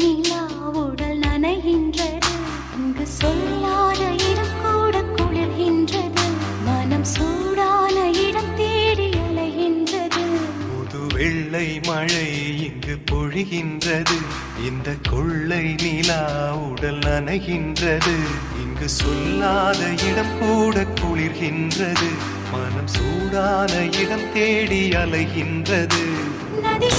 நிலா உடல் நனைகின்றது. இங்கு சொல்லாத இடம் கூட குளிர்கின்றது. மனம் சூடான இடம் தேடி அலைகின்றது. புது வெள்ளை மழை இங்கு பொழிகின்றது. இந்த கொள்ளை நிலா உடல் நனைகின்றது. இங்கு சொல்லாத இடம் கூட குளிர்கின்றது. மனம் சூடான இடம் தேடி அலைகின்றது. நதி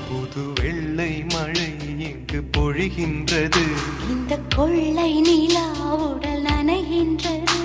புது வெள்ளை மழை இங்கு பொழிகின்றது. இந்த கொள்ளை நிலா உடல் நனைகின்றது.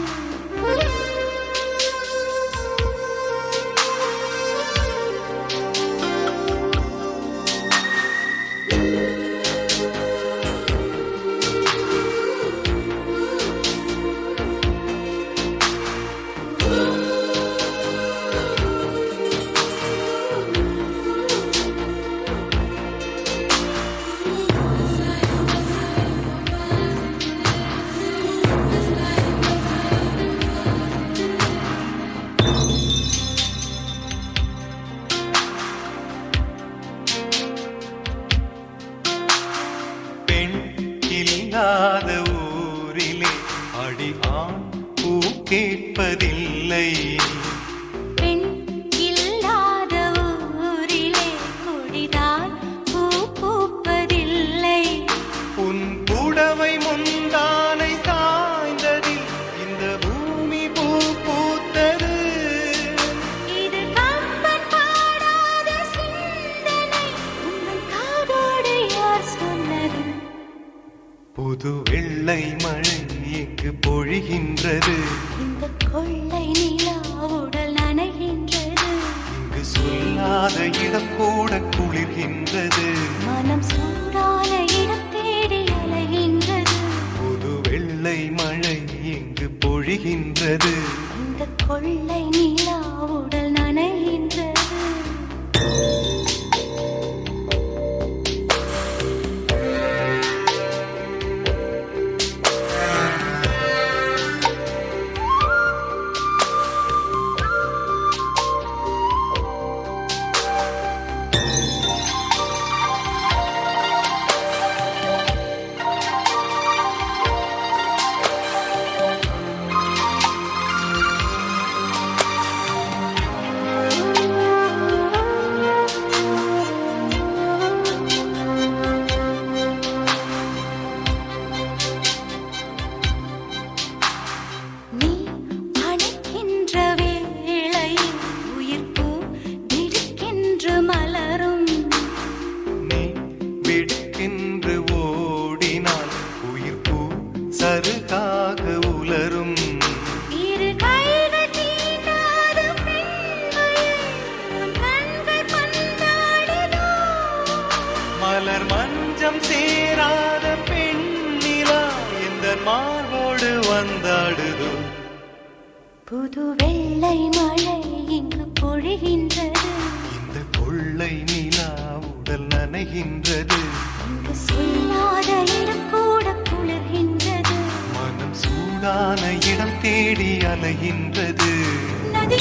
இல்லாத ஊரிலே அடி ஆண் பூ கேட்பதில்லை. பெண் இல்லாத ஊரிலே கொடிதான் பூ பூப்பதில்லை. உன் புடவை முந்தானை சாய்ந்ததில் இந்த பூமி பூ பூத்தது. இது கம்பன் பாடாத சிந்தனை. உன் காதோடு யார் சொன்னது? புது வெள்ளை மழை இங்கு பொழிகின்றது. இந்த கொள்ளை நிலா உடல் நனைகின்றது. இங்கு சொல்லாத இடம் கூட குளிர்கின்றது. மனம் சூடான இடம் தேடி அலைகின்றது. புது வெள்ளை மழை இங்கு பொழிகின்றது. இந்த கொள்ளை நிலா உடல் நனைகின்றது. சருகாக உலரும் இரு கைகள் தீண்டாத பெண்மையை உன் கண்கள் பந்தாடுதோ. மலர் மஞ்சம் சேராத பெண்ணிலா இந்த மார்போடு வந்தாடுதோ. புது வெள்ளை மழை இங்கு பொழிகின்றது. இந்த கொள்ளை நிலா உடல் நனைகின்றது. இங்கு சொல்லாத இடம் கூட குளிர்கின்றது. மனம் சூடான இடம் தேடி அலைகின்றது. நதி